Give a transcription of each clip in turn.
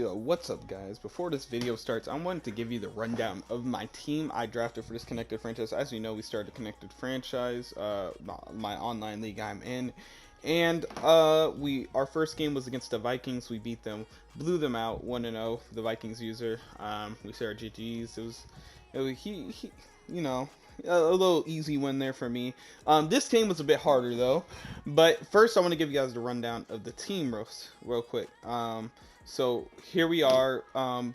Hey, what's up guys? Before this video starts, I wanted to give you the rundown of my team I drafted for this connected franchise. As you know, we started a connected franchise, my online league I'm in, and our first game was against the Vikings. We beat them, blew them out 1-0. The Vikings user, we said our GGs. He you know, a little easy win there for me. This game was a bit harder though, but first I want to give you guys the rundown of the team real quick. So here we are.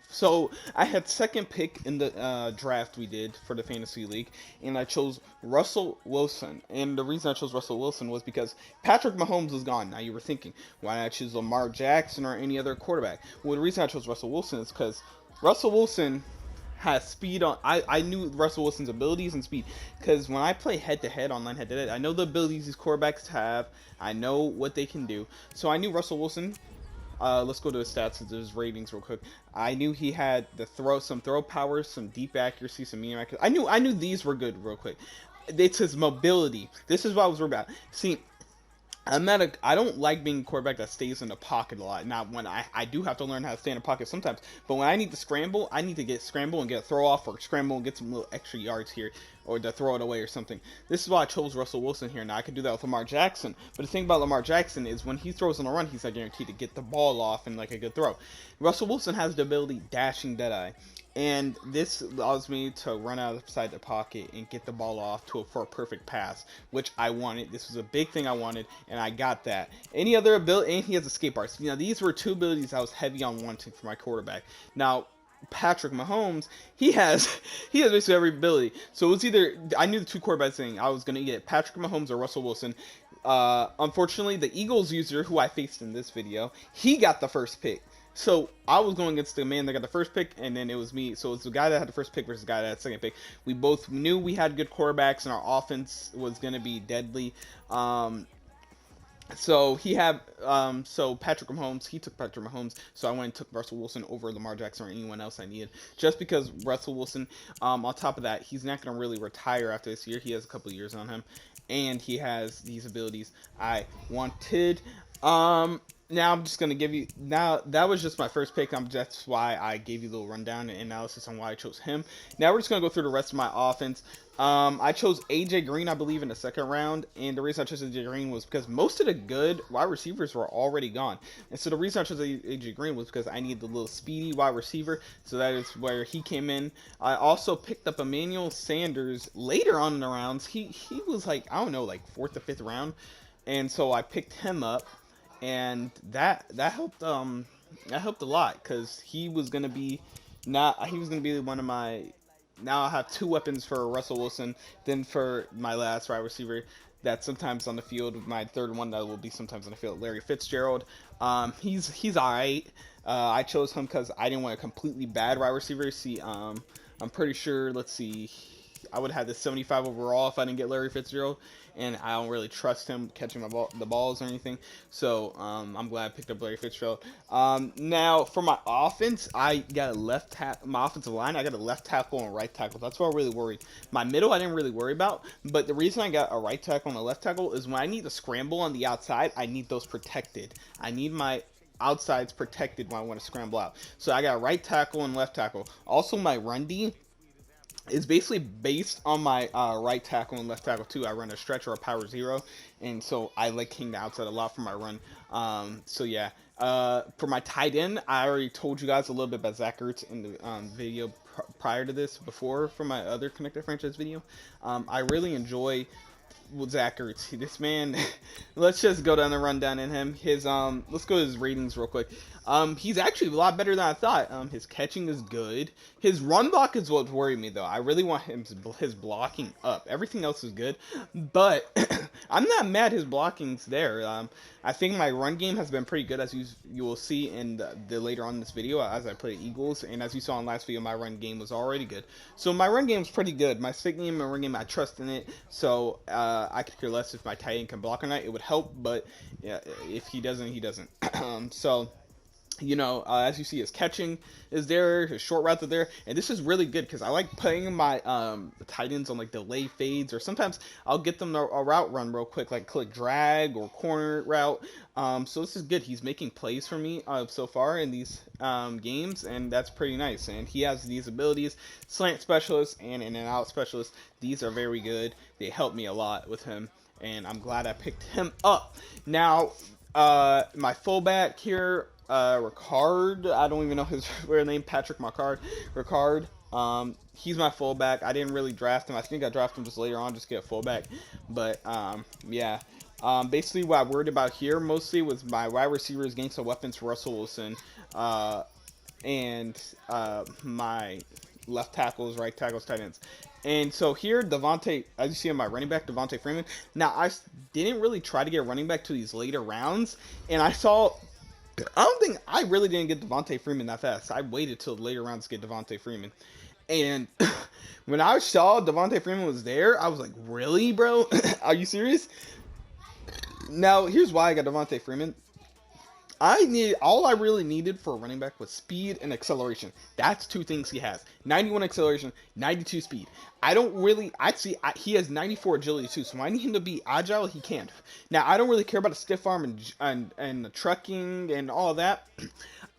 So I had second pick in the draft we did for the fantasy league, and I chose Russell Wilson. And the reason I chose Russell Wilson was because Patrick Mahomes was gone. Now you were thinking, why not choose Lamar Jackson or any other quarterback? Well, the reason I chose Russell Wilson is because Russell Wilson has speed on. I knew Russell Wilson's abilities and speed, because when I play head-to-head, online head-to-head, I know the abilities these quarterbacks have. I know what they can do. So I knew Russell Wilson. Let's go to his stats and his ratings real quick. I knew he had some throw power, some deep accuracy, some medium accuracy. I knew these were good real quick. It's his mobility. This is what I was worried about. See, I don't like being a quarterback that stays in the pocket a lot. Now, when I do have to learn how to stay in the pocket sometimes, but when I need to scramble, I need to scramble and get a throw off, or scramble and get some little extra yards here, or to throw it away or something. This is why I chose Russell Wilson here. Now, I could do that with Lamar Jackson, but the thing about Lamar Jackson is when he throws on a run, he's not guaranteed to get the ball off and like a good throw. Russell Wilson has the ability dashing deadeye. And this allows me to run outside the pocket and get the ball off for a perfect pass, which I wanted. This was a big thing I wanted, and I got that. Any other ability, and he has escape bars. You know, these were two abilities I was heavy on wanting for my quarterback. Now, Patrick Mahomes, he has basically every ability. So it was either, I knew the two quarterbacks thing. I was going to get Patrick Mahomes or Russell Wilson. Unfortunately, the Eagles user, who I faced in this video, he got the first pick. So I was going against the man that got the first pick, and then it was me. So it's the guy that had the first pick versus the guy that had the second pick. We both knew we had good quarterbacks, and our offense was going to be deadly. So he had, so Patrick Mahomes, he took Patrick Mahomes. So I went and took Russell Wilson over Lamar Jackson or anyone else I needed. Just because Russell Wilson, on top of that, he's not going to really retire after this year. He has a couple years on him, and he has these abilities I wanted. Now I'm just going to give you, now that was just my first pick. That's why I gave you a little rundown and analysis on why I chose him. Now we're just going to go through the rest of my offense. I chose AJ Green, I believe, in the second round, and the reason I chose AJ Green was because most of the good wide receivers were already gone. And so the reason I chose AJ Green was because I needed the little speedy wide receiver, so that is where he came in. I also picked up Emmanuel Sanders later on in the rounds. He was like, I don't know, like 4th or 5th round, and so I picked him up. And that helped a lot, because he was gonna be one of my. Now I have 2 weapons for Russell Wilson. Then for my last wide receiver, that's sometimes on the field. My third one that will be sometimes on the field, Larry Fitzgerald. He's alright. I chose him because I didn't want a completely bad wide receiver. See, I'm pretty sure. Let's see. I would have had this 75 overall if I didn't get Larry Fitzgerald, and I don't really trust him catching the balls or anything. So I'm glad I picked up Larry Fitzgerald. Now for my offense, I got a left tackle. My offensive line, I got a left tackle and right tackle. That's what I really worried. My middle, I didn't really worry about, but the reason I got a right tackle and a left tackle is when I need to scramble on the outside, I need those protected. I need my outsides protected when I want to scramble out. So I got right tackle and left tackle. Also, my run D is basically based on my right tackle and left tackle too. I run a stretch or a power 0, and so I like hitting the outside a lot for my run. So yeah, for my tight end, I already told you guys a little bit about Zach Ertz in the video prior to this, before for my other connected franchise video. I really enjoy with Zach Ertz. This man, let's just go down the rundown in him. Let's go to his ratings real quick. He's actually a lot better than I thought. His catching is good. His run block is what worried me though. I really want his blocking up. Everything else is good, but I'm not mad his blocking's there. I think my run game has been pretty good, as you will see in the later on in this video as I play Eagles, and as you saw in last video, my run game was already good. So my run game is pretty good. My stick game and run game, I trust in it. So I could care less if my tight end can block or not. It would help, but yeah, if he doesn't, he doesn't. So You know, as you see, his catching is there, his short routes are there, and this is really good because I like putting my tight ends on like delay fades, or sometimes I'll get them a route run real quick, like click drag or corner route. So this is good. He's making plays for me so far in these games, and that's pretty nice. And he has these abilities, slant specialist and in and out specialist. These are very good. They help me a lot with him, and I'm glad I picked him up. Now, my fullback here, Ricard. I don't even know his real name. Patrick Ricard. Ricard. He's my fullback. I didn't really draft him. I think I drafted him just later on, just to get a fullback. But yeah. Basically, what I worried about here mostly was my wide receivers getting some weapons for Russell Wilson, and my left tackles, right tackles, tight ends. And so here, Devontae, as you see on my running back, Devontae Freeman. Now, I didn't really try to get running back to these later rounds, and I don't think I really didn't get Devontae Freeman that fast. I waited till the later rounds to get Devontae Freeman. And when I saw Devontae Freeman was there, I was like, really, bro? Are you serious? Now, here's why I got Devontae Freeman. All I really needed for a running back was speed and acceleration. That's two things he has. 91 acceleration, 92 speed. He has 94 agility too, so when I need him to be agile, he can. Now, I don't really care about the stiff arm and the trucking and all of that.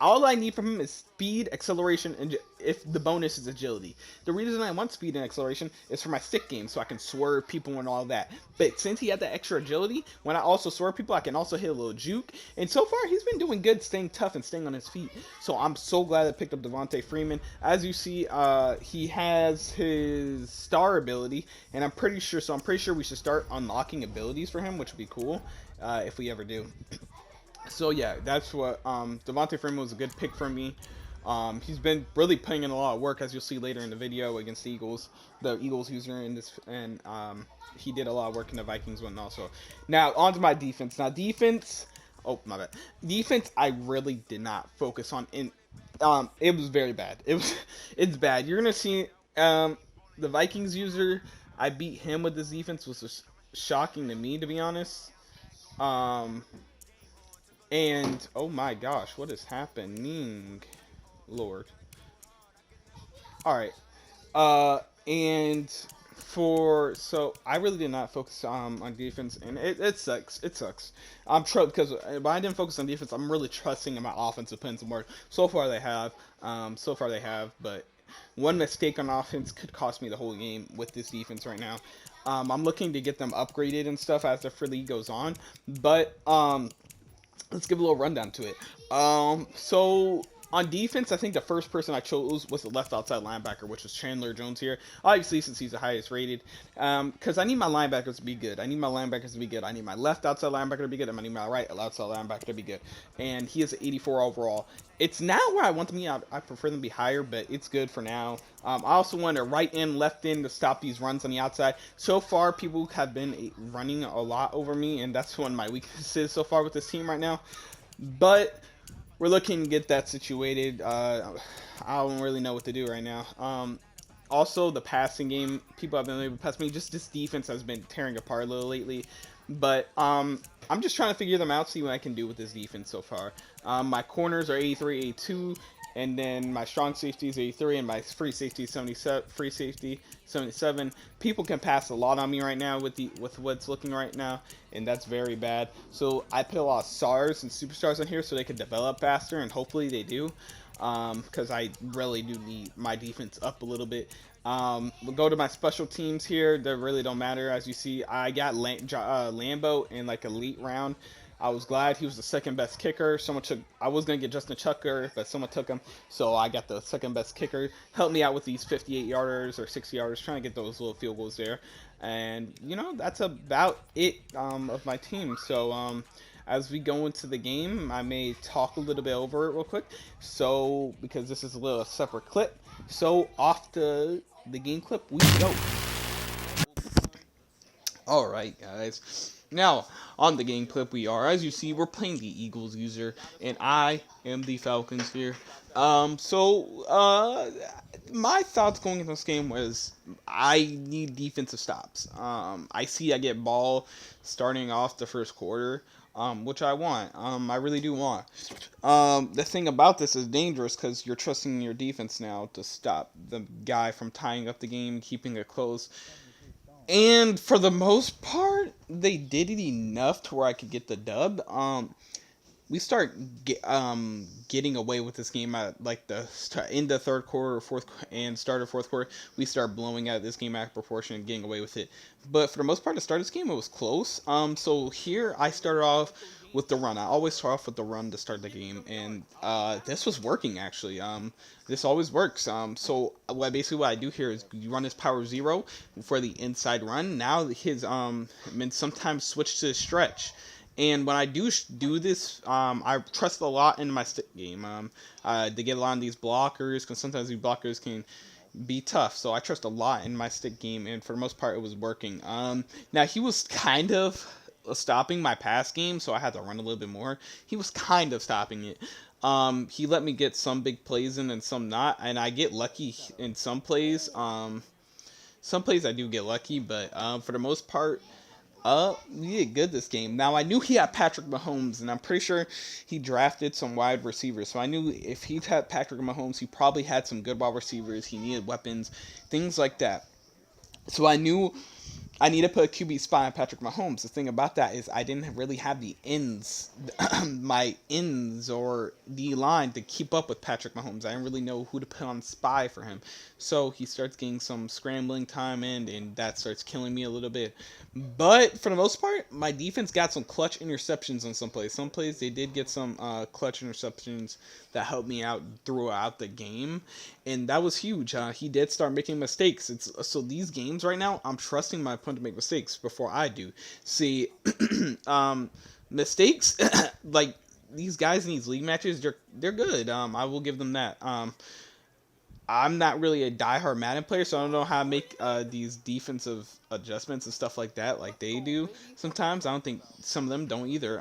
All I need from him is speed, acceleration, and if the bonus is agility. The reason I want speed and acceleration is for my stick game, so I can swerve people and all that. But since he had that extra agility, when I also swerve people, I can also hit a little juke. And so far, he's been doing good, staying tough and staying on his feet. So I'm so glad I picked up Devontae Freeman. As you see, he has his star ability, and I'm pretty sure we should start unlocking abilities for him, which would be cool if we ever do. So yeah, that's what Devontae Freeman was a good pick for me. He's been really putting in a lot of work, as you'll see later in the video against the Eagles user in this, and he did a lot of work in the Vikings one also. Now on to my defense. Now defense, my bad. Defense, I really did not focus on. It was very bad. It's bad. You're gonna see the Vikings user. I beat him with this defense, was just shocking to me, to be honest. And oh my gosh, what is happening, Lord? All right, and so I really did not focus on defense, and it sucks. It sucks. Because when I didn't focus on defense, I'm really trusting in my offense to put in some work. So far they have. But one mistake on offense could cost me the whole game with this defense right now. I'm looking to get them upgraded and stuff as the free league goes on, but let's give a little rundown to it. So on defense, I think the first person I chose was the left outside linebacker, which was Chandler Jones here. Obviously, since he's the highest rated. Because I need my linebackers to be good. I need my left outside linebacker to be good. I need my right outside linebacker to be good. And he is 84 overall. It's now where I want them to be. I prefer them to be higher, but it's good for now. I also want a right end, left end to stop these runs on the outside. So far, people have been running a lot over me, and that's one of my weaknesses so far with this team right now. But we're looking to get that situated. I don't really know what to do right now. Also, the passing game, people have been able to pass me. Just this defense has been tearing apart a little lately. But I'm just trying to figure them out, see what I can do with this defense so far. My corners are 83, 82, and then my strong safety is 83, and my free safety is 77. People can pass a lot on me right now with what's looking right now, and that's very bad. So I put a lot of stars and superstars on here so they can develop faster, and hopefully they do. Because I really do need my defense up a little bit. We'll go to my special teams here. They really don't matter. As you see, I got Lambo in like elite round. I was glad he was the second best kicker. I was going to get Justin Tucker, but someone took him. So I got the second best kicker. Helped me out with these 58-yarders or 60-yarders, trying to get those little field goals there. And, that's about it of my team. So, as we go into the game, I may talk a little bit over it real quick. So, because this is a little separate clip. So, off to the game clip we go. Alright, guys. Now, on the game clip we are. As you see, we're playing the Eagles user, and I am the Falcons here. My thoughts going into this game was I need defensive stops. I see I get ball starting off the first quarter. which I want. I really do want. The thing about this is dangerous because you're trusting your defense now to stop the guy from tying up the game, keeping it close. And for the most part, they did it enough to where I could get the dub. We start getting away with this game at like in the third quarter, fourth, and start of fourth quarter. We start blowing out this game out of proportion and getting away with it. But for the most part, to start this game, it was close. So here I started off with the run. I always start off with the run to start the game, and this was working actually. This always works. So what I do here is you run his power 0 for the inside run. Now his sometimes switch to stretch. And when I do this, I trust a lot in my stick game. To get a lot of these blockers, because sometimes these blockers can be tough. So I trust a lot in my stick game, and for the most part, it was working. Now he was kind of stopping my pass game, so I had to run a little bit more. He was kind of stopping it. He let me get some big plays in and some not, and I get lucky in some plays. Some plays I do get lucky, but for the most part, we did good this game. Now, I knew he had Patrick Mahomes, and I'm pretty sure he drafted some wide receivers. So I knew if he had Patrick Mahomes, he probably had some good wide receivers. He needed weapons, things like that. So I knew I need to put a QB spy on Patrick Mahomes. The thing about that is I didn't really have the ends, my ends or the line to keep up with Patrick Mahomes. I didn't really know who to put on spy for him. So he starts getting some scrambling time in, and that starts killing me a little bit. But for the most part, my defense got some clutch interceptions on some plays. Some plays they did get some clutch interceptions that helped me out throughout the game, and that was huge. He did start making mistakes. So these games right now, I'm trusting my opponent to make mistakes before I do. See, mistakes like these guys in these league matches, they're good. I will give them that. I'm not really a diehard Madden player, so I don't know how to make these defensive adjustments and stuff like that, like they do sometimes. I don't think some of them don't either.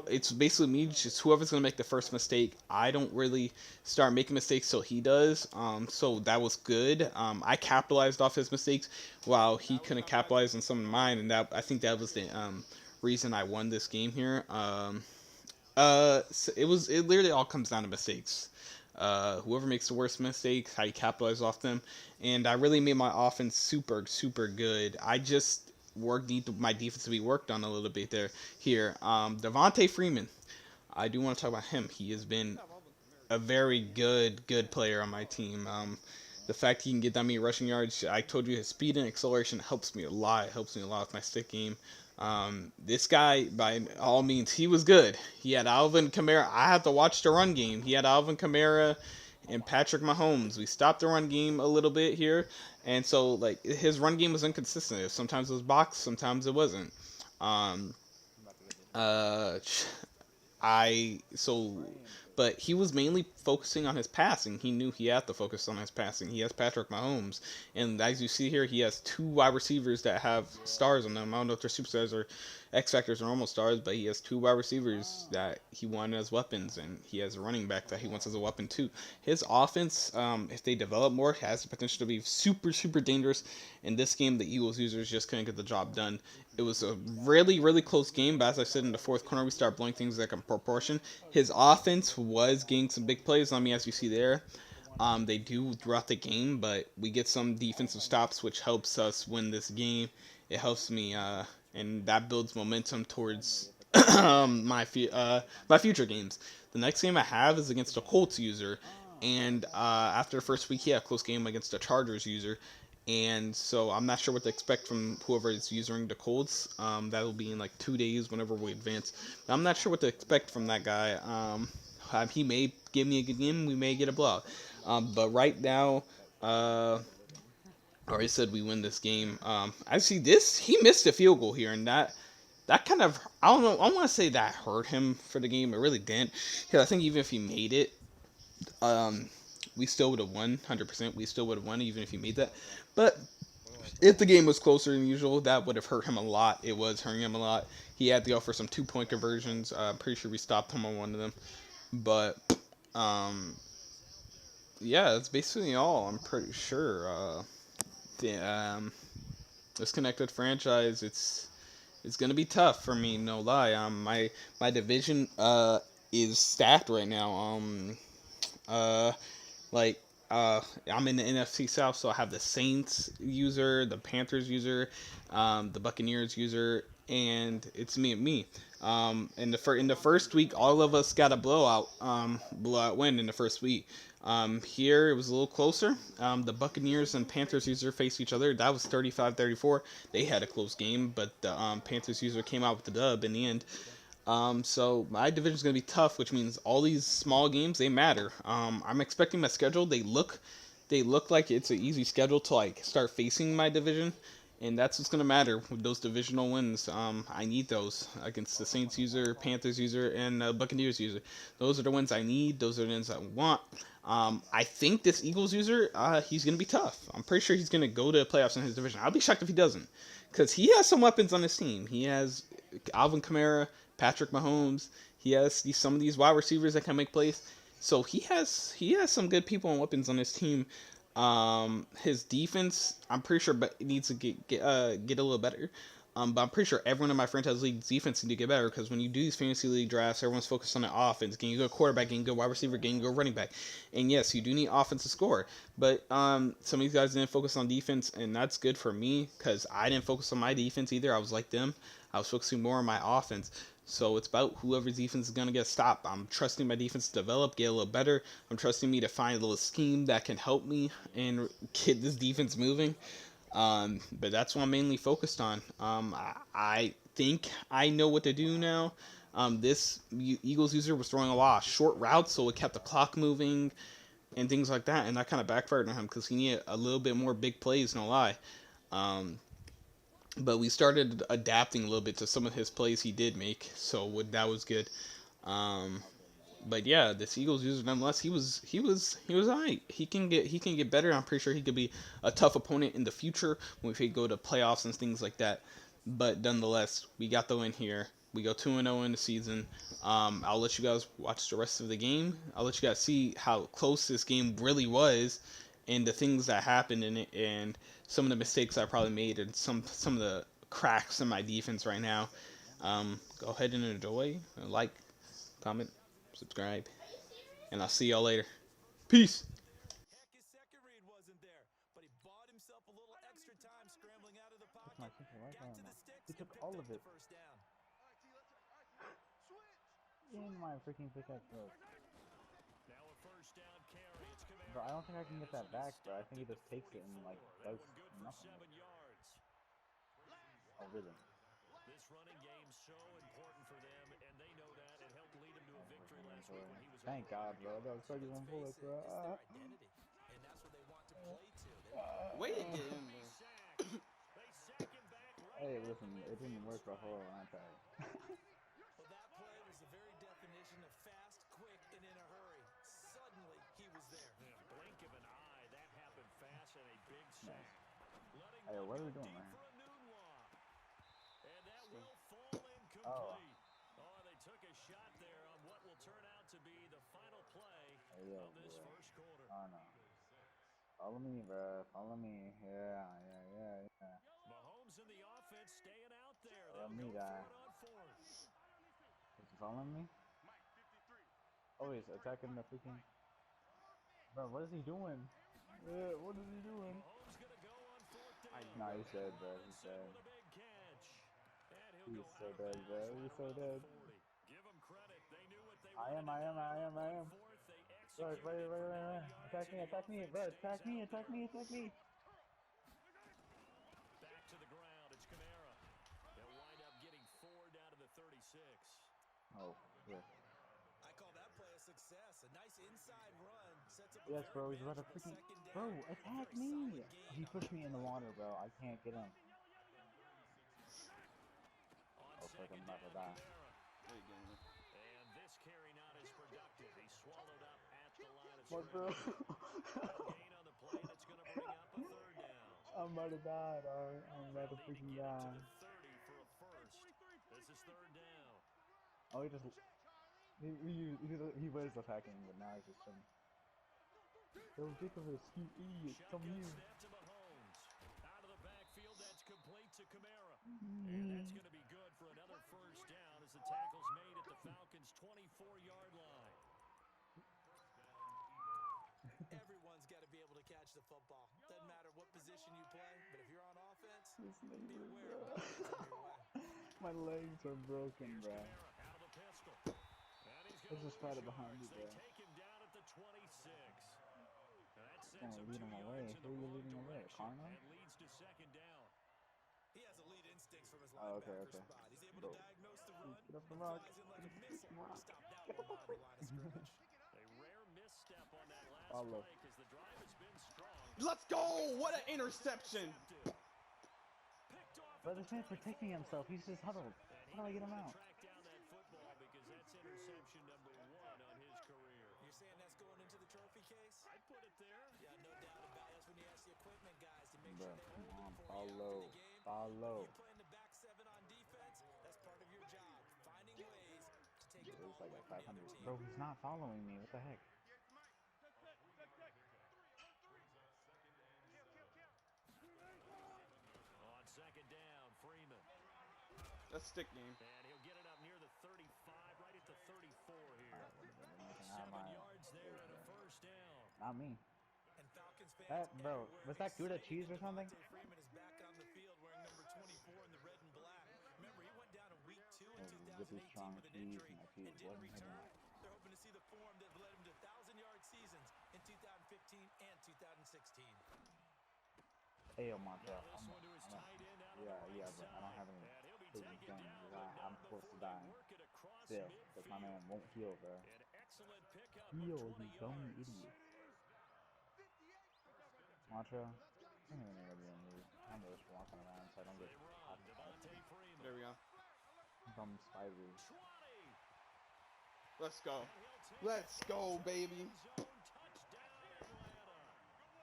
It's basically me, just whoever's gonna make the first mistake. I don't really start making mistakes till he does. So that was good. I capitalized off his mistakes while he couldn't capitalize on some of mine, and I think that was the reason I won this game here. So it literally all comes down to mistakes. Whoever makes the worst mistakes, how you capitalize off them. And I really made my offense super, super good. I just need my defense to be worked on a little bit here. Devontae Freeman, I do want to talk about him. He has been a very good player on my team. The fact he can get that many rushing yards, I told you his speed and acceleration helps me a lot. It helps me a lot with my stick game. This guy, by all means, he was good. He had Alvin Kamara. I had to watch the run game. He had Alvin Kamara and Patrick Mahomes. We stopped the run game a little bit here, and so like his run game was inconsistent. Sometimes it was box, sometimes it wasn't. I so but he was mainly focusing on his passing. He knew he had to focus on his passing. He has Patrick Mahomes, and as you see here, he has 2 wide receivers that have stars on them. I don't know if they're superstars or X Factors or normal stars, but he has 2 wide receivers that he wanted as weapons, and he has a running back that he wants as a weapon too. His offense, if they develop more, has the potential to be super, super dangerous. In this game, the Eagles users just couldn't get the job done. It was a really, really close game, but as I said, in the fourth quarter, we start blowing things like in proportion. His offense was getting some big plays on me, as you see there. They do throughout the game, but we get some defensive stops, which helps us win this game. It helps me, and that builds momentum towards my future games. The next game I have is against a Colts user, and after the first week, he had a close game against a Chargers user. And so I'm not sure what to expect from whoever is using the Colts. That'll be in like 2 days whenever we advance. But I'm not sure what to expect from that guy. He may give me a good game. We may get a blowout. But right now, I already said we win this game. I see this. He missed a field goal here, and that kind of, I don't know. I want to say that hurt him for the game. It really didn't, because I think even if he made it, we still would have won 100%. We still would have won even if he made that. But if the game was closer than usual, that would have hurt him a lot. It was hurting him a lot. He had to go for some 2-point conversions. I'm pretty sure we stopped him on one of them. But yeah, that's basically all. I'm pretty sure. Disconnected franchise. It's gonna be tough for me, no lie. My division is stacked right now. Uh, like I'm in the NFC South, so I have the Saints user, the Panthers user, the Buccaneers user, and it's me and me. In the first week, all of us got a blowout win in the first week. Here it was a little closer. The Buccaneers and Panthers user faced each other. That was 35-34. They had a close game, but the Panthers user came out with the dub in the end. So my division is going to be tough, which means all these small games they matter. I'm expecting my schedule. They look like it's an easy schedule to like start facing my division, and that's what's going to matter with those divisional wins. I need those against the Saints user, Panthers user, and Buccaneers user. Those are the wins I need. Those are the wins I want. I think this Eagles user, he's going to be tough. I'm pretty sure he's going to go to the playoffs in his division. I'll be shocked if he doesn't, because he has some weapons on his team. He has Alvin Kamara, Patrick Mahomes. He has some of these wide receivers that can make plays. So he has some good people and weapons on his team. His defense, I'm pretty sure, but it needs to get a little better. But I'm pretty sure everyone in my franchise league defense need to get better, because when you do these fantasy league drafts, everyone's focused on the offense. Getting a good quarterback, getting a good wide receiver, getting a good running back. And yes, you do need offense to score. But some of these guys didn't focus on defense, and that's good for me, because I didn't focus on my defense either. I was like them. I was focusing more on my offense. So it's about whoever's defense is going to get stopped. I'm trusting my defense to develop, get a little better. I'm trusting me to find a little scheme that can help me and get this defense moving. But that's what I'm mainly focused on. I think I know what to do now. This Eagles user was throwing a lot of short routes, so it kept the clock moving and things like that. And that kind of backfired on him, because he needed a little bit more big plays, no lie. But we started adapting a little bit to some of his plays he did make, so that was good. Um, but yeah, this Eagles user, nonetheless, he was alright. He can get better. I'm pretty sure he could be a tough opponent in the future when we go to playoffs and things like that. But nonetheless, we got the win here. We go 2-0 in the season. I'll let you guys watch the rest of the game. I'll let you guys see how close this game really was, and the things that happened in it, and some of the mistakes I probably made, and some of the cracks in my defense right now. Go ahead and enjoy, like, comment, subscribe, and I'll see y'all later. Peace. Heck, his second read wasn't there, but he bought himself a little extra time scrambling out of the pocket, got to the sticks, He and took picked all up of the it. first down. In my freaking pickaxe, bro. Now a first down carry. It's Kamara. Bro, I don't think I can And get this that will be back, bro. I stopped think he at the just takes it and, like, 44. does That one good for nothing 7 with it. yards. Oh, really? This running game so important for them, and they know that. It helped lead them to a victory last week when he was Thank over God, 100 bro. That yards. was 31 Let's bullets, face it, bro. it's their identity, and that's what they want to play to. They want to Way to win get and in be there. sacked. They sack him back right Hey, at the listen, it didn't midfield work for a stripe. whole anti. Well, that play was the very definition of fast, quick, and in a hurry. Suddenly, he was there. Yeah, blink of an eye, that happened fast and a big Nice. sack. Letting Hey, one what are go we doing, deep man? for a noon walk. And that So, will fall Oh, incomplete. Oh, they took a shot there on what will turn out to be the final play hey, yo, of this bro. first quarter. Oh, no. Follow me, bro. Follow me. Yeah. Mahomes and the offense staying out there. Follow They'll me, go guy. for it on fourth. Is he following me? Oh, he's attacking the freaking... Bro, what is he doing? What is he doing? Mahomes going to go on fourth I down. Nah, he's dead, bro. He's Robinson dead. with a big catch. And he'll He's go so out of dead, bro. bounds He's right so around dead. the 40. Give them credit. They knew what they I wanted am. to do. On fourth, they Bro, executed it for 9 yards, and the Attack me, offense bro. stays out Attack there. me. Back to the ground. It's Kamara. They'll wind up getting 4 down to the 36. Oh, yeah. I call that play a success. A nice inside run sets up a Yes, very bro. He's about to manageable freaking... second Bro, down. A attack very me. solid gain He on pushed that me in the play. water, bro. I can't get him. On Oh, fuck, I'm second about to down, die. Kamara. way to get in there. And this carry not as productive. He's swallowed up at the line of What, bro? scrimmage. No gain on the play, and it's going to bring up a third down. I'm about to die, dog. I'm about to They'll need to freaking get it to die. the 30 for a first. This is third down. Oh, he just... He was attacking, but now he's just chilling. Yo, Jacobus, you idiot. Come Shotgun here. snap to Mahomes. Out of the backfield, that's complete to Kamara. And that's going to be good. Falcons' 24-yard line. Everyone's got to be able to catch the football. Doesn't matter what position you play, but if you're on offense, This be nigga, aware of what gets in your way. My legs are broken, Here's bro. Kamara out of the pistol. And he's Let's going just to fight lose it behind yards. you, They bro. take him down at the 26. That sends Gonna him lead 2 him yards away. in Who the are you wrong leading away? direction Karma? and leads to second down. He has elite instincts from his Oh, linebacker okay. spot. He's able Bro. to diagnose the run Get up the and rock. flies in Get like up a missile. the rock. Stop that Get one up behind the line of scrimmage. A rare misstep on that last Follow. play because the drive has been strong. Let's go! What an interception! Picked off Bro, at the this man's protecting 24. himself. He's just huddled. And he How do I may get him want out? to track down that football because that's interception number 1 on his career. You're saying that's going into the trophy case? I'd put it there. Yeah, no doubt about it. That's when you ask the equipment guys to make Bro, sure they hold come it on, before you follow. out in the game. Follow. If you play in the back 7 on defense, that's part of your job. Finding ways to take the It's ball like away at from the other 500. team. Bro, he's not following me. What the heck? On second down, Freeman. That's stick game. And he'll get it up near the 35, right at the 34 here. Not 7 my- yards there and a first down. Not me. And Falcons fans That, bro, everywhere was that Gouda excited cheese or that something? Devontae Freeman is back on the field wearing number 24 in the red and black. Remember, he went down in week 2 in Oh, really 2018 strong with an cheese injury in my cheese. and didn't Wasn't return. hitting. They're hoping to see the form that led him to 1,000-yard seasons in 2015 and 2016. Hey, Montel. This one to his tight end out on Yeah, the right yeah, side. but I don't have any And he'll be freaking taken things. down, I'm but supposed to before they die. work it across Still, because my midfield. man won't heal, bro. An excellent pickup Heal, of you 20 dumb yards. idiot. Montreal, I don't even really move. I'm just walking around so I don't They get run. caught. Devontae Freeman. There we go. From spider. 20. Let's go. And he'll take Let's it go, into the baby. end zone. Touchdown, Atlanta.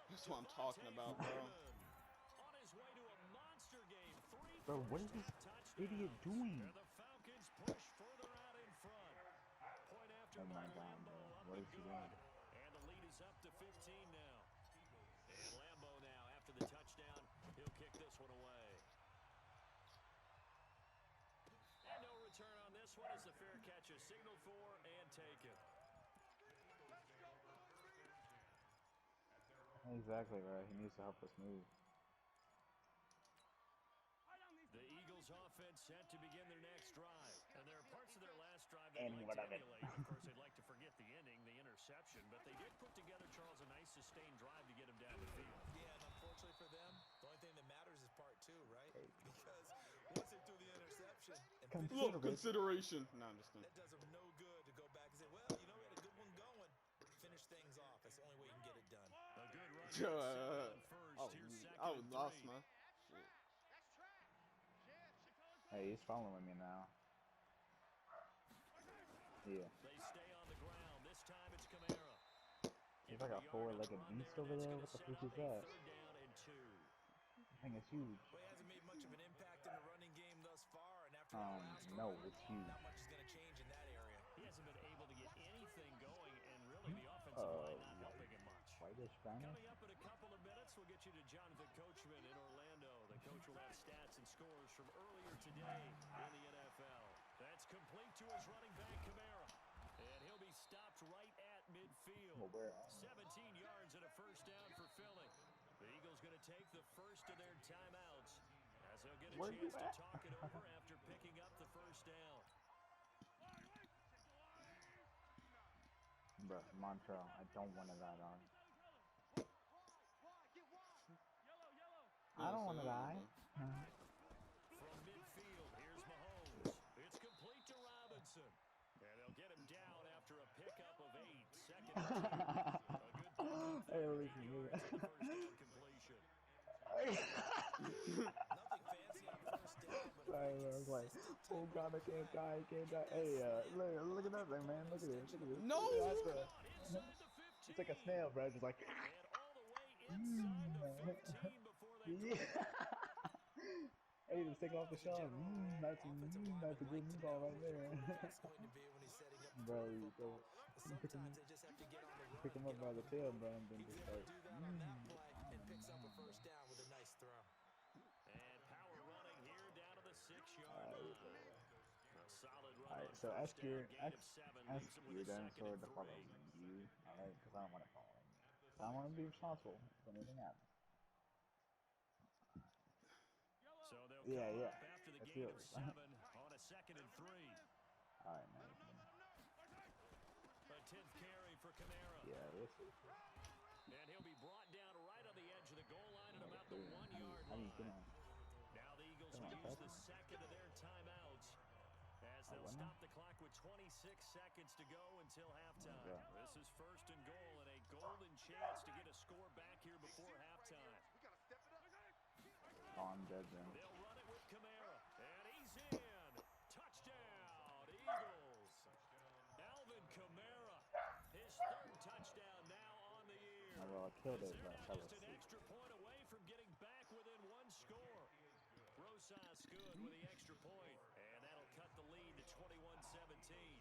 That's what I'm talking about, bro. Freeman on his way to a monster game. 3 Bro, what is this touchdowns. idiot doing? And the Falcons push further out in front. Point after Oh my by God, Lambo bro. up What and is he good. doing? And the lead is up to 15 now. And Lambo now, after the touchdown, he'll kick this one away. And no return on this one as the fair catch is signaled for and taken. Exactly, bro. He needs to help us move. The Eagles offense set to begin their next drive. And there are parts of their last drive that And like what to of it? emulate. Of course, they'd like to forget the ending, the interception, but they did put together, Charles, a nice sustained drive to get him down the field. Yeah, and unfortunately for them, the only thing that matters is part 2, right? Because once they threw the interception and finished Look, consideration. No, I'm just kidding. that does them no good to go back and say, well, you know, we had a good one going. Finish things off. That's the only way you can get it done. A good run. On first. Oh, Here's second I and lost 3. my shit. Hey, he's following me now. Yeah. They stay on the ground. This time it's Kamara. He's like a four-legged beast over there. What the freak is that? 3rd down and 2. I think it's huge. Well, he hasn't made much of an impact in the running game thus far, and after that last No, run, it's huge. not much is going to change in that area. He hasn't been able to get anything going, and really the offensive line not helping him much. White is Spanish? Coming up in a couple of minutes, we'll get you to Jonathan Coachman in Orlando. The coach will have stats and scores from earlier today in the NFL. That's complete to his running back, Kamara. And he'll be stopped right at midfield. Well, where? 17 yards and a first down for Philly. The Eagles going to take the first of their timeouts as they'll get a Where you chance to at? talk it over after picking up the first down. Bruh, Montreal, I don't want to die, dog. I don't want to die. From midfield, here's Mahomes. It's complete to Robinson. And they'll get him down after a pickup of 8. Second and 2. A good pickup Hey, there, listen 8 to me. yards on the first down completion. Nothing fancy on first down, but I was like, oh god, I can't die, I can't die. Hey, look at that thing, man. Look at this, look at this. No! That's Inside the 15. it's like a snail, bro. Just like, And all the way inside the 15 before they drop yeah. it. Hey, just take it off the as a shelf. general rule, That's offensive a linemen good like to know meatball right who their there. quarterback's going to be when he's setting up to Bro, throw the you football. go. Sometimes they just have to get on the run Pick him and up get by on the the tail, move. bro, and then He was just able like, to do that on that play and picks up a first down with a nice throw. And power running here down to the 6-yard line. solid run Alright, on so first ask your down, gain of 7, leaves him with a second dinosaur and to 3. follow you. Alright, because I don't want it following me. I don't want to be responsible if anything happens. So they'll Yeah, come yeah. up after the That's gain of yours. 7 on a 2nd and 3. Alright, man. A 10th carry for Kamara. Yeah, this is. And he'll be brought down right on the edge of the goal line at Yeah, about the 1-yard how do you get line. on? Now the Eagles Come will on, use Pep. the second of their timeouts as they'll what now? stop the clock with 26 seconds to go until halftime. Yeah. This is 1st and goal and a golden chance to get a score back here before halftime. Oh, I'm dead then. They'll run it with Kamara, and he's in. Touchdown, Eagles. Alvin Kamara, his 3rd touchdown now on the year. Oh, well, I killed As it, they're but now that just was an extra point away from getting back within 1 score. Rosas good with the extra point, and that'll cut the lead to 21-17.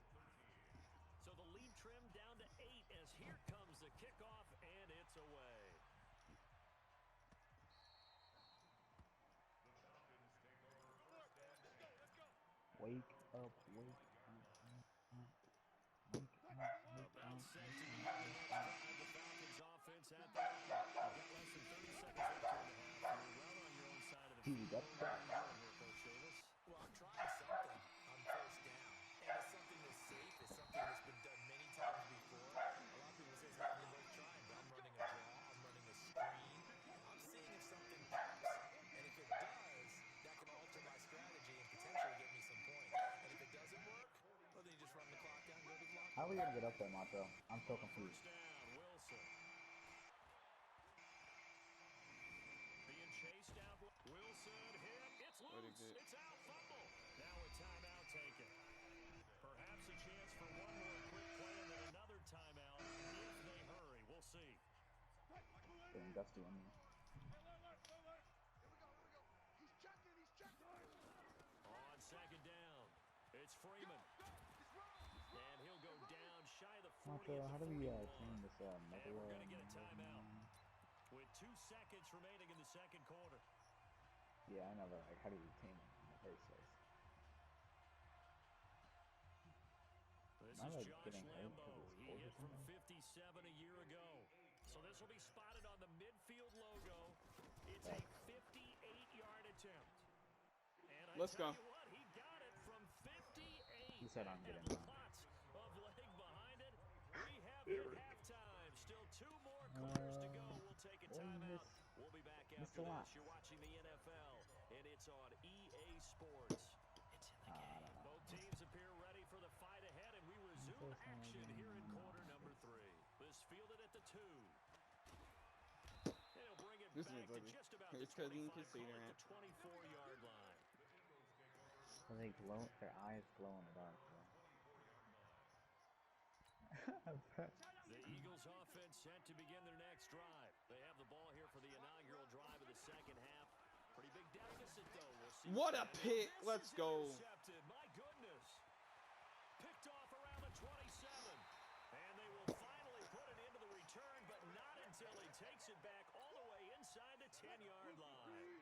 So the lead trimmed down to 8 as here comes the kickoff, and it's away. Wake up, wake About set to begin the next drive. The Falcons offense at the line. You've got less than 30 seconds left here in the half. You're well on your own side of the field. What are you doing here, Coach Davis? Well, I'm trying something on first down. And it's something that's safe. It's something that's been done many times before. A lot of people say it's not even worth trying, but I'm running a draw. I'm running a screen. I'm seeing if something pops. And if it does, that can alter my strategy and potentially get me some points. And if it doesn't work, well, then you just run the clock down and go to the locker room. How are we gonna get up there, Macho? I'm so On confused. first down, Wilson. Being chased out. Wilson hit. It's loose. It's out. Fumble. Now a timeout taken. Perhaps a chance for one more quick play and then another timeout if they hurry. We'll see. Getting dusty on me. On 2nd down, it's Freeman. And he'll go down shy of the 40 Macho, at how the do we 41. change this And we're going to get a timeout with 2 seconds remaining in the 2nd quarter. Yeah, I know, but like, how do we tame it in the first place? This Am I, is like, Josh getting hurt Lambo. because He it's hit cold or from something? 57 a year ago. So this will be spotted on the midfield logo. It's a 58-yard attempt. And I Let's tell go. you what, he got it from 58. He said I'm And getting done. lots of leg behind it. We have hit halftime. Still 2 more quarters to go. We'll take a timeout. We'll be back after this. You're watching the NFL, and it's on EA Sports. It's in the game. Both teams appear ready for the fight ahead, and we resume action here in quarter number 3. This fielded at the 2. And he'll bring it This back is to ugly. just about the It's because he 25, can see call that. it the 24-yard line. Are they glow? Their eyes glow in the dark, bro. The Eagles offense set to begin their next drive. They have the ball here for the inaugural drive of the 2nd half. Pretty big deficit, though. We'll see. What a pick! Let's go. Intercepted. My goodness. Picked off around the 27. And they will finally put it into the return, but not until he takes it back all the way inside the 10-yard line.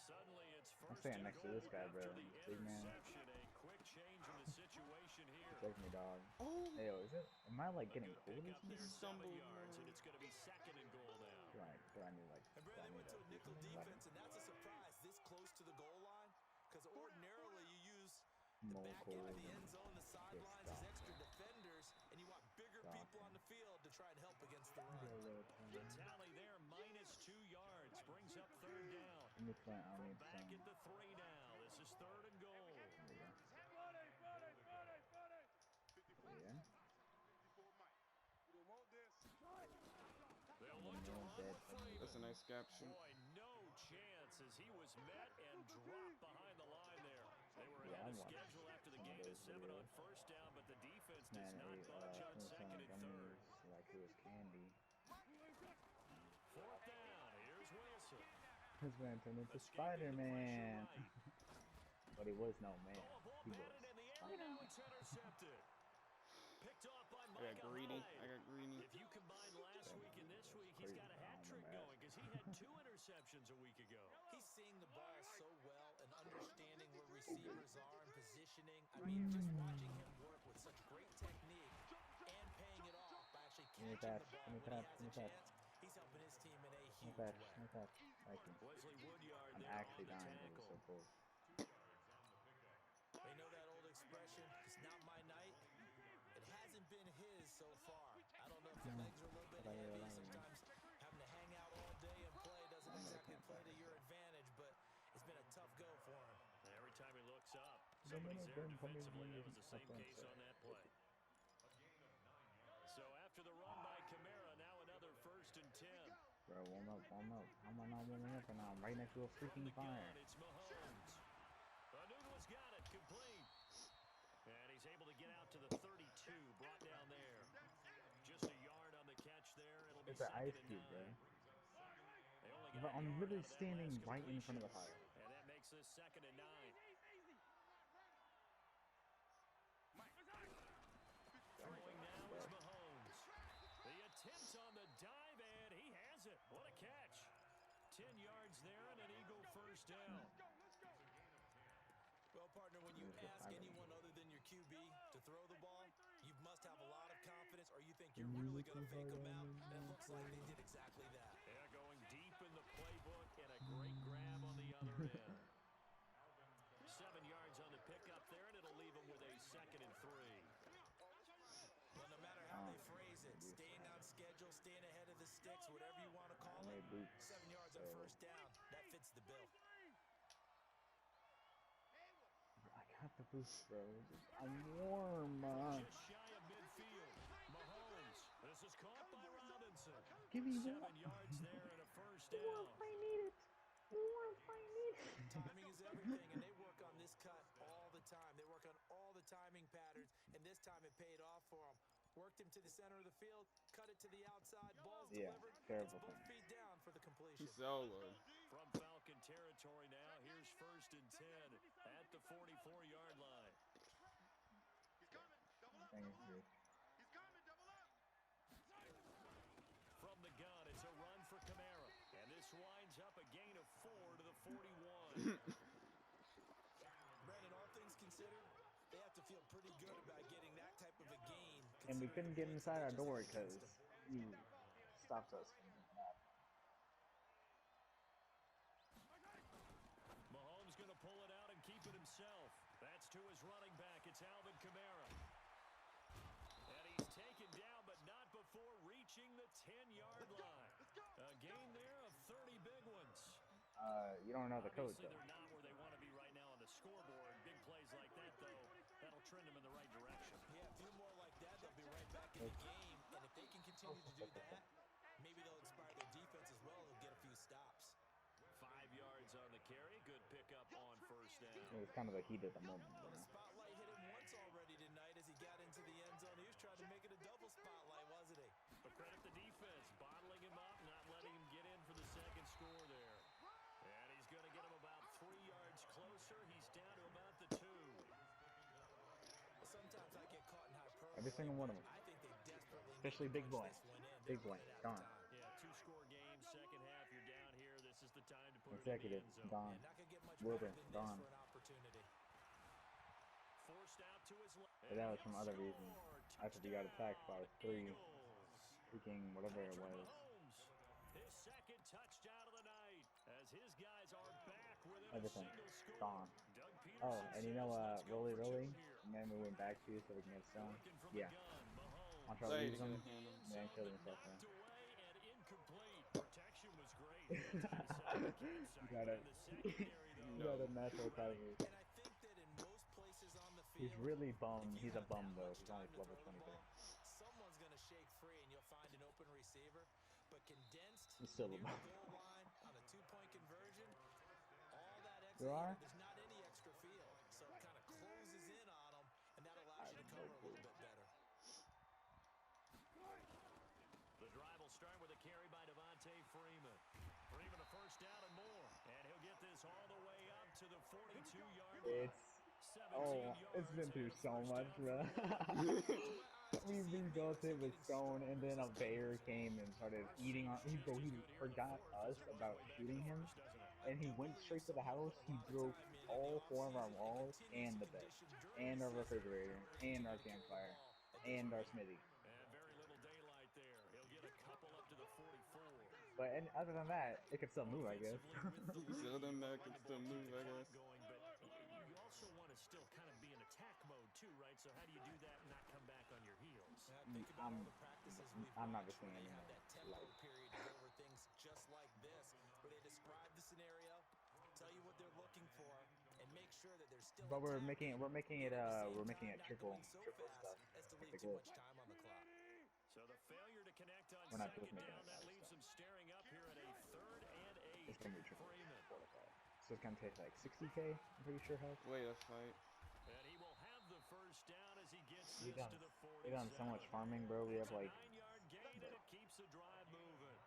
Suddenly it's I'm 1st staying and next to this goal guy, bro. after the Big man. interception. A quick change in the situation here. Take me, dog. Oh, Hey, yo, is it? Am I like getting cold or Pick up something? there, 7 stumbled, yards, and man. it's going to be 2nd and goal now. Do I need like? And Brad, they went to a nickel defense, and that's a surprise this close to the goal line. Because ordinarily you use the back end of the end zone, the sidelines as extra defenders, and you want bigger people on the field to try and help against the run. The tally there, -2 yards, brings up 3rd down. Let me plant. I From need back some. at the 3 now. This is 3rd and goal. Yeah. They'll look to run with Freeman. That's a nice caption. Boy, no chance as he was met and dropped behind the line there. They were ahead of schedule after the gain of 7 on 1st down, but the defense does not budge on 2nd and 3rd. Like it was candy. 4th down. Here's Wilson. This man turned into Spider-Man. But he was no man. Oh, a ball He was. batted in the air, and now it's intercepted. Picked off by I got Micah greedy. Hyde. I got greedy. If you combine last week and this week, he's got a hat trick going because he had 2 interceptions a week ago. He's seeing the ball so well and understanding where receivers are and position. positioning. I mean, just watching him work with such great technique and paying it off by actually catching the ball when he has a chance. He's helping his team in a huge way. Wesley Woodyard I'm there actually on the dying because it's so tackle. cold. They know that old expression, it's not my night. It hasn't been his so far. I don't know if the legs are a little bit heavy. Sometimes having to hang out all day and play doesn't exactly play to your advantage, but it's been a tough go for him. Every time he looks up, somebody's there defensively. That was the same case on that play. So after the run by Kamara, now another 1st and 10. Bro, warm up. How am I not warming up right now? I'm right next to a freaking fire. It's Mahomes. Anunwa's got it, complete. And he's able to get out to the 32, brought down there. Just a yard on the catch there. It'll be It's an ice 2nd and cube, 9. bro. But I'm literally standing right in front of the fire. And that makes this 2nd and 9. Throwing now is Mahomes. The attempt on the dive, and he has it. What a catch. 10 yards there and an Eagle 1st down. Well, partner, when you ask anyone other than your QB to throw the ball, you must have a lot of confidence or you think you're really going to fake them out, and it looks like they did exactly that. Yeah, going deep in the playbook and a great grab on the other end. 7 yards on the pickup there, and it'll leave him with a 2nd and 3. Well, no matter how they phrase it, staying on schedule, staying ahead of the sticks, whatever you want to call it, 7 yards on 1st down, that fits the bill. I got the boost, bro. I'm warm. Just shy of midfield. Mahomes. This is caught by Robinson. Give me 7 yards there and a 1st down. I need it. I need it. Timing is everything, and they work on this cut all the time. They work on all the timing patterns, and this time it paid off for them. Worked him to the center of the field, cut it to the outside, ball's delivered. It's both feet down for the completion. So good. From Falcon territory now, here's 1st and 10 at the 44-yard line. Thank you. From the gun, it's a run for Kamara. And this winds up a gain of 4 to the 41. Brandon, all things considered, they have to feel pretty good about getting that type of a gain. And we couldn't get inside our door because you stopped us. Mahomes going to pull it out and keep it himself. That's to his running back. It's Alvin Kamara. And he's taken down, but not before reaching the 10-yard line. A gain there of 30 big ones. You don't know the code, Obviously, though. they're not where they want to be right now on the scoreboard. Big plays like that, though, that'll trend them in the right direction. Yeah, a few more like that, they'll be right back in the game. And if they can continue to do that, maybe they'll inspire their defense as well. They'll get a few stops. 5 yards on the carry. Good pickup on 1st down. It was kind of the heat at the moment. Well, the spotlight hit him once already tonight as he got into the end zone. He was trying to make it a double spotlight, wasn't he? But credit the defense, bottling him up, not letting him get in for the 2nd score there. And he's going to get him about 3 yards closer. He's down to about the 2. Sometimes I get caught in hyperbole. Every single one of them. I think they desperately Especially Big Boy. Big Boy, gone. Yeah, 2-score game, 2nd half, you're down here. This is the time to put Executive, it in the end zone. gone. Not gonna get much Wilbur, better than this gone. for an opportunity. Forced out to his left. But that was from other reasons. After we got attacked by 3 freaking whatever it was. His 2nd touchdown of the night as his guys are back within Everything. a single score. Gone. Doug Peterson Oh, and you know, says, Rolly, "Let's go for 2 here." and then we went back to you so we can get stone. Working from Yeah. the gun, Mahomes. I'll try to lose Lady. them. Man, kill himself, man. Knocked away and incomplete. Protection was great. You got it. You got a natural category. And I think that in most places on the field, He's really bummed. if you He's a have bum that though. much He's only time to level throw the 23. ball, someone's going to shake free and you'll find an open receiver. But condensed He's still a near the bum. goal line on a 2-point conversion, all that You are? extra, there's not any extra field. So it kind of closes in on them, and that allows you to cover a little bit better. The drive will start with a carry by Devontae Freeman. Freeman a 1st down and more. And he'll get this all the way up to the 42-yard line. It's been through so much, bro. We rebuilt it with stone, and then a bear came and started eating on. He forgot us about shooting him. and he went straight to the house. He broke all 4 of our walls and the bed, and our refrigerator, and our campfire, and our smithy. And very little daylight there. He'll get a couple up to the 44. But and other than that, it could still move, I guess. Other than that, it could still move, I guess. Going, but you also want to still kind of be in attack mode too, right? So how do you do that and not come back on your heels? Think about all the practices I'm not watched just when saying they have anymore. that tempo period to go over things just like this, where they describe the scenario, tell you what they're looking for, and make sure that they're still. But we're making it triple So stuff. fast as to If leave they too glitch. much time on the clock. So the failure to connect on We're not just second making down, it that bad leaves stuff. them staring up here at a 3rd and 8. It's gonna be triple Freeman. fortified. So it's gonna take like 60K. I'm pretty sure. Health. Wait a fight. And he will have the first down as he gets We this done to the 47. we done so much farming, bro. We It's have a like 9-yard gain, and it keeps the drive moving.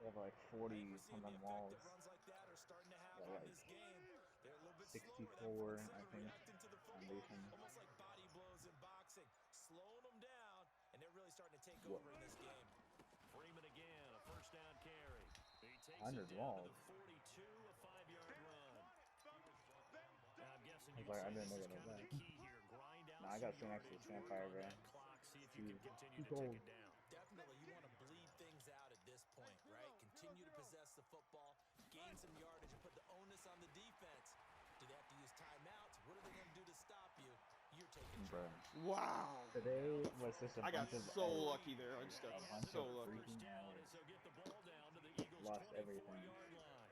40 something walls. Runs like that are starting to happen Yeah, in like this game. They're a little bit 64, slower. I think. To the Foundation. almost like body blows in boxing, slowing them down, and they're really starting to take What? over in this game. Freeman again, a first down carry. He takes 100 it down walls. to the 42, a 5-yard run. Now, I'm guessing I was you'd like, I say didn't this know is that kind of was the that. key here. Grind out No, I some got next to yardage, the work campfire, on bro. that clock, see if you can continue to gold. take it down. Definitely, you want to bleed things out at this point, right? Continue to possess the football, gain some yardage, and put the onus on the defense. Do they have to use timeouts? What are they going to do to stop you? You're taking Bro. Wow. Today was just a I got bunch of so lucky there. I just got so lucky. First down as they'll get the ball down to the Eagles' Lost 24-yard line.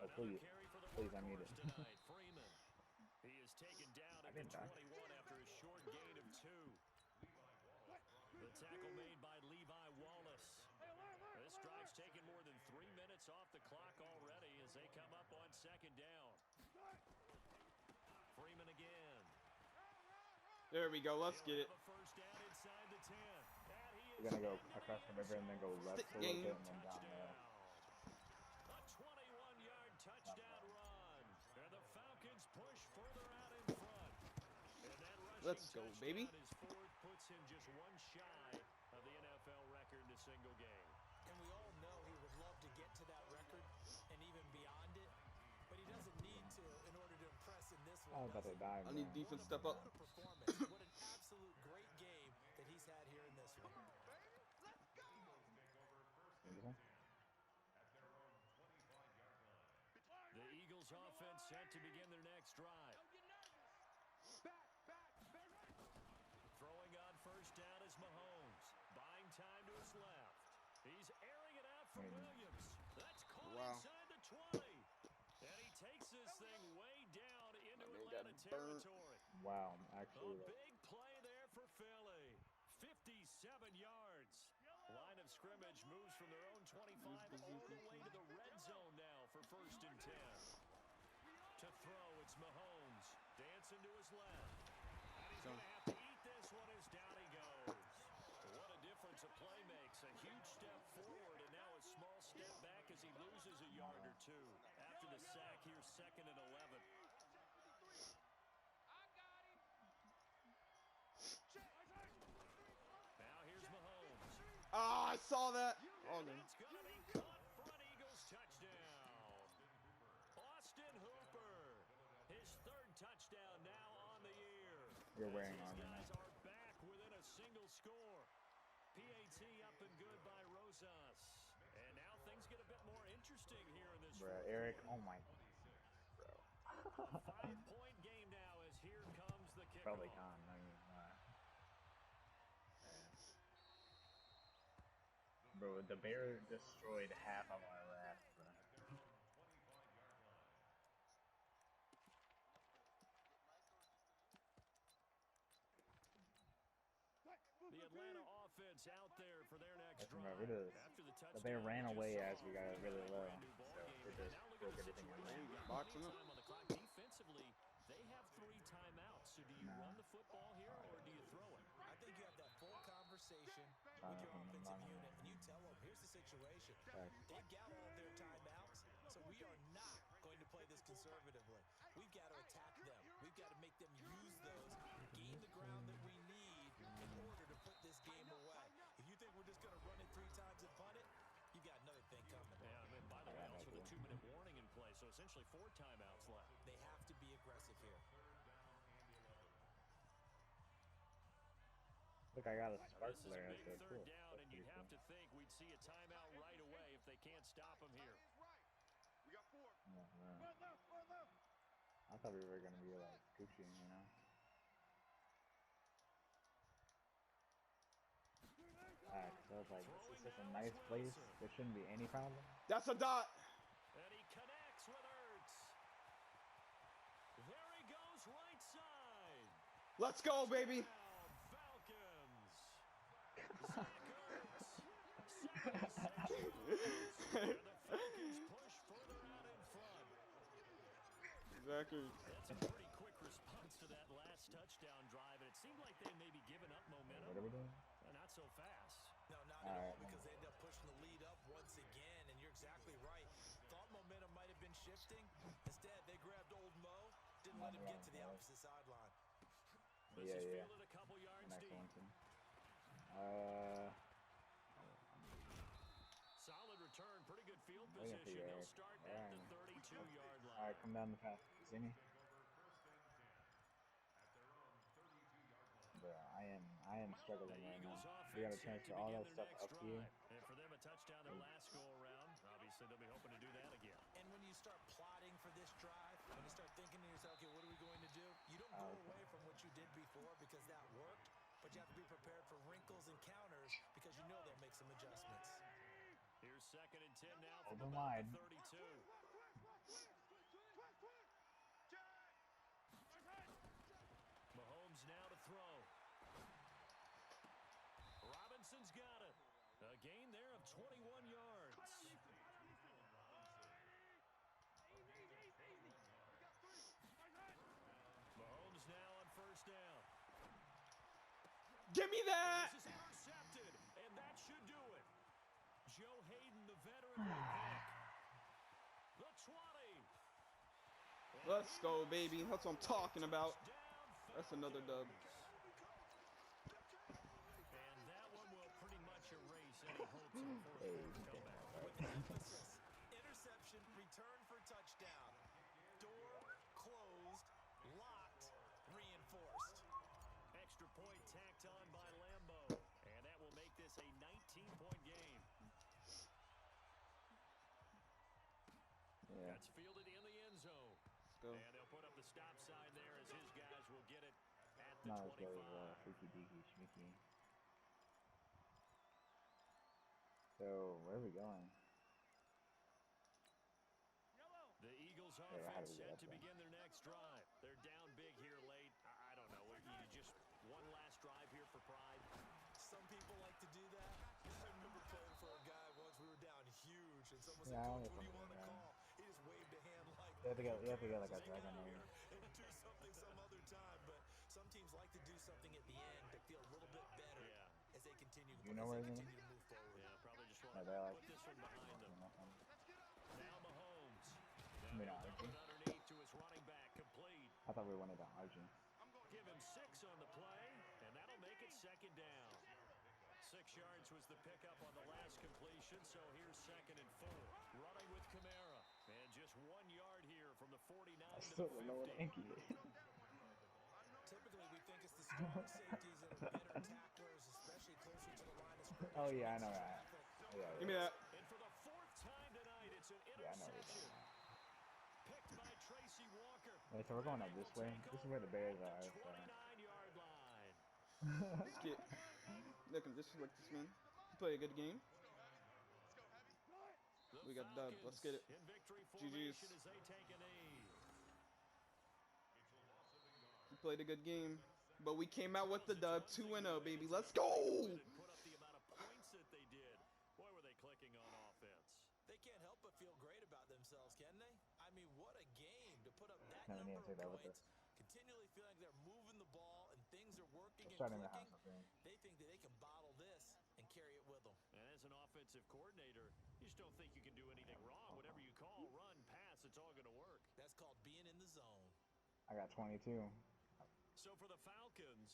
Oh, please. Please, I need it. Tonight, Freeman. He is taken down I at the didn't die. 21 after a short gain of 2. The tackle made by Levi Wallace. This drive's taken more than 3 minutes off the clock already as they come up on second down. Freeman again. There we go. Let's get it. First down inside the 10. We're gonna go across the river and then go left Stick a little game. bit and then down there. A 21-yard touchdown run. And the Falcons push further out in front. And that Let's go, baby. his 4th puts him just 1 shy of the NFL record in a single game. And we all know he would love to get to that record and even beyond it, but he doesn't need to in order to impress in this one. I was about to die, I need bro. defense step up. What a performance. What an absolute great game that he's had here in this one. The Eagles offense set to begin their next drive. Throwing on first down is Mahomes. Buying time to his left. He's airing it out for Williams. That's caught inside the 20. And he takes this thing way down into Atlanta territory. Wow, A actually. big play there for Philly. 57 yards. Line of scrimmage moves from their own 25 all the way to the red zone now for 1st and 10. To throw, it's Mahomes. Dancing to his left. And he's going to have to eat this one as down he goes. What a difference a play makes. A huge step forward and now a small step back as he loses a yard or 2. After the sack here, 2nd and 11. Now here's Mahomes. Ah, I saw that. Oh, no. It's going to be caught front. Eagles touchdown. Austin Hooper. His 3rd touchdown now on the year. You're wearing These armor guys now. are back within a single score. PAT up and good by Rosas. And now things get a bit more interesting here in this Bro, fourth Eric, quarter. oh my. A 5-point game now as here comes the kickoff. Probably can't. I mean, bro, the bear destroyed half of our raft, bro. The Atlanta offense out there for their next drive. Remember, After the the bear ran away as we got really low, brand new ball so game. it just Now look at broke the everything in situation. there. Boxing up. Time on the clock. Defensively, they have 3 timeouts. So do you run the football here or do you throw it? I think you have that full conversation with your offensive unit, and you tell them, here's the situation. They've got all of their timeouts, so we are not going to play this conservatively. We've got to attack them. We've got to make them use those, gain the ground that we so essentially 4 timeouts left. They have to be aggressive here. Look, I got a spark This is a flare big out there third too. down, That's and pretty you'd cool. have to think we'd see a timeout right away if they can't stop him here. Yeah. I thought we were gonna be like Gucci, you know. Alright, so it's like, this is such a nice place. There shouldn't be any problem. That's a dot. And he connects with Ertz. There he goes right side. Let's go, baby. Falcons. Zach Ertz. 76 yards. And the Falcons push further out in front. Exactly. That's a pretty quick response to that last touchdown drive, and it seemed like they may be giving up momentum. What are we doing? Not so fast. No, not at all, because they end up pushing the lead up once again, and you're exactly right. Thought momentum might have been shifting. Instead, they grabbed old Mo, didn't let him get to the opposite sideline. This is fielded a couple yards deep. Solid return, pretty good field position. They'll start at the 32-yard line. Alright, come down the path. You see me? Bro, I am struggling right now. We gotta transfer all that stuff up here. And for them, a touchdown their last go around. Obviously, they'll be hoping to do that again. And when you start plotting for this drive, when you start thinking to yourself, okay, what are we going to do? You don't go away from what you did before because that worked, but you have to be prepared for wrinkles and counters because you know they'll make some adjustments. Here's 2nd and 10 now from Open about wide. the 32. Mahomes now to throw. Robinson's got it. A gain there of 21 yards. Mahomes now on 1st down. Give me that. This is intercepted, and that should do it. Joe Hayden, the veteran, will pick. The 20. Let's go, baby. That's what I'm talking about. That's another dub. And that one will pretty much erase any hopes of a fourth-quarter comeback. With emphasis, interception, return for touchdown. Door closed, locked, reinforced. Extra point tacked on by Lambeau. And that will make this a 19-point game. Yeah. That's fielded in the end zone. Go. And they'll put up the stop sign there as his guys will get it at the Not as 25. good as Freaky Deaky Schmicky. So, where are we going? The Eagles Hey, offense set to begin their next drive. They're down big here late. I don't know. You just one last drive here for pride. Some people like to do that. I remember playing for a guy once. We were down huge, and someone said, Yeah, Coach, what do you want to call? He just waved a hand like, You have to get like a dragon over. and do something some other time. But some teams like to do something at the end to feel a little bit better as they continue, You know where it is? to move forward. Yeah, probably just want Yeah, to they're like, put this one behind them. Now Mahomes. I mean, Now throw it underneath to his running back, complete. I thought we wanted to argue. Give him 6 on the play, and that'll make it 2nd down. 6 yards was the pickup on the last completion, so here's 2nd and 4. Running with Kamara, and just 1 yard here from the 49 I to still the don't know what 50. Anki is. Typically, we think it's the strong safeties that are better tacklers, especially closer to the line of scrimmage. Oh yeah, I know that. Yeah, Give me that. And for the 4th time tonight, it's an Yeah, I know interception. that. Picked by Tracy Walker. Wait, so we're going up this way? This is where the Bears are. So. 29-yard line. Let's get. Look at this. Like this man. Play a good game. We got the dub. Let's get it. In victory GG's. formation as they take a knee. We played a good game, but we came out with the dub, 2-0, baby. Let's go! Put up the amount of points that they did. Boy, were they clicking on offense. They can't help but feel great about themselves, can they? I mean, what a game to put up that No, we need number to of take that with points, continually feeling like they're moving the ball and things are working and Starting the clicking. house, okay. They think that they can bottle this and carry it with them. And as an offensive coordinator, you just don't think you can do anything wrong. Whatever you call, run, pass, it's all going to work. That's called being in the zone. I got 22. So for the Falcons,